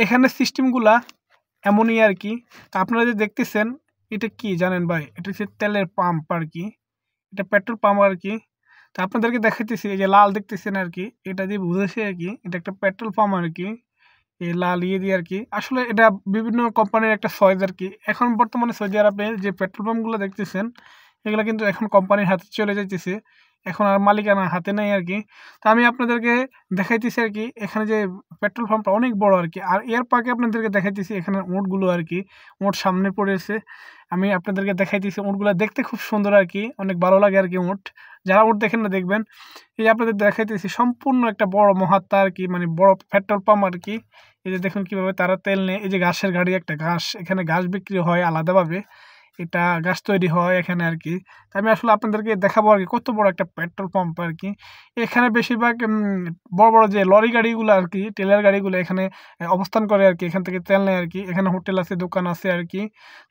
এখানে সিস্টেমগুলা এমনই আর কি। তা আপনারা যে দেখতেছেন এটা কি জানেন ভাই? এটা হচ্ছে তেলের পাম্প আর কি। এটা পেট্রোল পাম্প আর কি। তো আপনাদেরকে দেখাইতেছি এই যে লাল দেখতেছেন আর কি। এটা দিয়ে বুঝাইছে আর কি। এটা একটা পেট্রোল পাম্প আর কি। এই লাল ইয়ে দিয়ে আর কি। আসলে এটা বিভিন্ন কোম্পানির একটা চয়েস আর কি। এখন বর্তমানে সৌদি আরবে যে পেট্রোল পাম্পগুলো দেখতেছেন এগুলা কিন্তু এখন কোম্পানির হাতে চলে যাইতেছে। এখন আর মালিকানা হাতে নাই আর কি। তো আমি আপনাদেরকে দেখাইতেছি আর কি এখানে যে পেট্রোল পাম্পটা অনেক বড় আর কি। আর এর পাকে আপনাদেরকে দেখাইতেছি এখানে উটগুলো আর কি। উট সামনে পড়েছে। আমি আপনাদেরকে দেখাইতেছি উটগুলা দেখতে খুব সুন্দর আর কি। অনেক ভালো লাগে আর কি উট। যারা উট দেখেন না দেখবেন। এই যে আপনাদের দেখাইতেছি সম্পূর্ণ একটা বড় মহাত্মা আর কি, মানে বড় পেট্রোল পাম্প আর কি। এই যে দেখুন কিভাবে তারা তেল নেয়। এই যে ঘাসের গাড়ি, একটা ঘাস, এখানে ঘাস বিক্রি হয় আলাদাভাবে। এটা ঘাস তৈরি হয় এখানে আর কি। তা আমি আসলে আপনাদেরকে দেখাবো আর কি কত বড় একটা পেট্রোল পাম্প আর কি। এখানে বেশিরভাগ বড় বড় যে লরি গাড়িগুলো আর কি, টেলার গাড়িগুলো এখানে অবস্থান করে আর কি। এখান থেকে তেল নেয় আর কি। এখানে হোটেল আছে, দোকান আছে আর কি।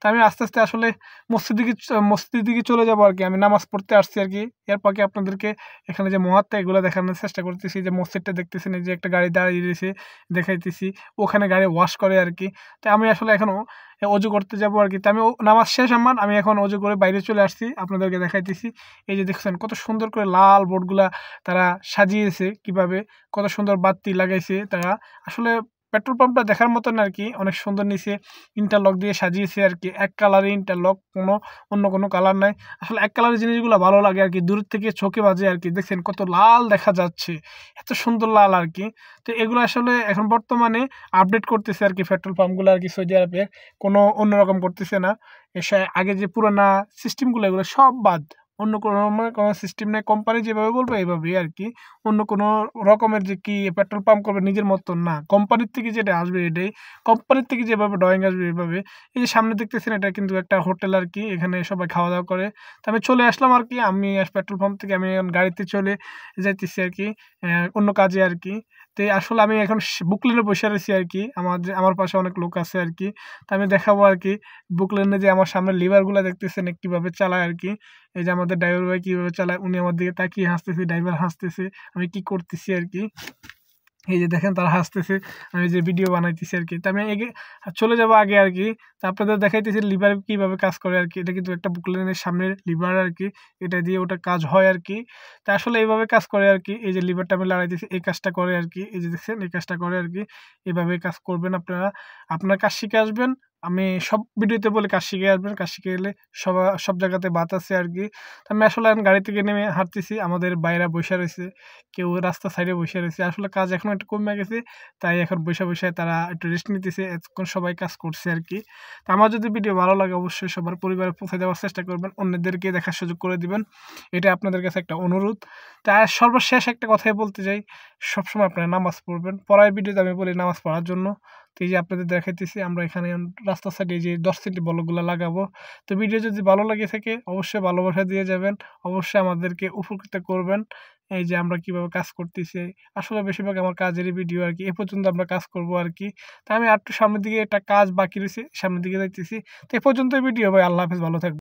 তা আমি আস্তে আস্তে আসলে মসজিদের দিকে চলে যাবো আর কি। আমি নামাজ পড়তে আসছি আর কি। এর পাকে আপনাদেরকে এখানে যে মহাত্মা এগুলো দেখানোর চেষ্টা করতেছি। যে মসজিদটা দেখতেছেন, এই যে একটা গাড়ি দাঁড়িয়ে রয়েছে দেখাইতেছি। ওখানে গাড়ি ওয়াশ করে আর কি। তো আমি আসলে এখনো অজু করতে যাবো আর কি। তো আমি নামাজ শেষ আমার, আমি এখন অজু করে বাইরে চলে আসছি, আপনাদেরকে দেখাইতেছি। এই যে দেখছেন কত সুন্দর করে লাল বোর্ডগুলা তারা সাজিয়েছে, কিভাবে কত সুন্দর বাতি লাগাইছে তারা। আসলে পেট্রোল পাম্পটা দেখার মতন আর কি। অনেক সুন্দর নিচে ইন্টারলক দিয়ে সাজিয়েছে আর কি। এক কালারের ইন্টারলক, অন্য কোনো কালার নাই। আসলে এক কালারের জিনিসগুলো ভালো লাগে আর কি। দূর থেকে চোখে বাজে আর কি। দেখছেন কত লাল দেখা যাচ্ছে, এত সুন্দর লাল আর কি। তো এগুলো আসলে এখন বর্তমানে আপডেট করতেছে আর কি পেট্রোল পাম্পগুলো আর কি। সৌদি আরবে কোনো অন্যরকম করতেছে না। এসে আগে যে পুরানা সিস্টেমগুলো এগুলো সব বাদ। অন্য কোনো সিস্টেম নেই। কোম্পানি যেভাবে বলবে এভাবেই আর কি। অন্য কোনো রকমের যে কি পেট্রোল পাম্প করবে নিজের মতন না। কোম্পানির থেকে যেটা আসবে এটাই। কোম্পানির থেকে যেভাবে ড্রয়িং আসবে এভাবে। এই যে সামনে দেখতেছেন এটা কিন্তু একটা হোটেল আর কি। এখানে সবাই খাওয়া-দাওয়া করে। তো আমি চলে আসলাম আর কি। আমি পেট্রোল পাম্প থেকে আমি এখন গাড়িতে চলে যাইতেছি আর কি। অন্য কাজে আর কি। তো আসলে আমি এখন বুক লেনে বসে রয়েছি আর কি। আমার পাশে অনেক লোক আছে আর কি। তো আমি দেখাবো আর কি বুক লেনে যে আমার সামনে লিভারগুলা দেখতেছেন কিভাবে চালায় আর কি। এই যে আমাদের ড্রাইভার ভাই কিভাবে চালায়, উনি আমার দিকে তাকিয়ে হাসতেছে, ড্রাইভার হাসতেছে, আমি কি করতেছি আর কি। এই যে দেখেন তারা হাসতেছে, আমি যে ভিডিও বানাইতেছি আর কি। তো আমি চলে যাবো আগে আর কি। তো আপনাদের দেখাইতেছি লিভার কিভাবে কাজ করে আর কি। এটা কিন্তু একটা বুকলেনের সামনের লিভার আর কি। এটা দিয়ে ওটা কাজ হয় আর কি। তা আসলে এইভাবে কাজ করে আর কি। এই যে লিভারটা আমি লাগাইতেছি, এই কাজটা করে আর কি। এই যে দেখছেন এই কাজটা করে আর কি। এভাবে কাজ করবেন আপনারা। আপনার কাজ শিখে আসবেন। আমি সব ভিডিওতে বলি কাজ শিখে আসবেন। কাজ শিখে এলে সব জায়গাতে বাত আছে আর কি। তো আমি আসলে এখন গাড়ি থেকে নেমে হাঁটতেছি। আমাদের বাইরা বইসা রয়েছে, কেউ রাস্তার সাইডে বসে রয়েছে। আসলে কাজ এখন একটু কমে গেছে, তাই এখন বসে তারা একটু রেস্ট নিতেছে। এতক্ষণ সবাই কাজ করছে আর কি। তো আমার যদি ভিডিও ভালো লাগে অবশ্যই সবার পরিবারে পৌঁছে দেওয়ার চেষ্টা করবেন, অন্যদেরকে দেখার সুযোগ করে দিবেন। এটা আপনাদের কাছে একটা অনুরোধ। তাই সর্বশেষ একটা কথাই বলতে চাই, সবসময় আপনারা নামাজ পড়বেন। পরের ভিডিওতে আমি বলি নামাজ পড়ার জন্য। তো এই যে আপনাদের দেখাইতেছি আমরা এখানে রাস্তার সাইডে যে 10 সেন্টি বলগুলো লাগাবো। তো ভিডিও যদি ভালো লাগে থাকে অবশ্যই ভালোবাসা দিয়ে যাবেন। অবশ্যই আমাদেরকে উপকৃত করবেন। এই যে আমরা কিভাবে কাজ করতেছি। আসলে বেশিরভাগ আমার কাজেরই ভিডিও আর কি। এ পর্যন্ত আমরা কাজ করব আর কি। তা আমি আরেকটু সামনের দিকে একটা কাজ বাকি রয়েছে, সামনের দিকে যাইতেছি। তো এ পর্যন্তই ভিডিও ভাই। আল্লাহ হাফেজ, ভালো থাকবেন।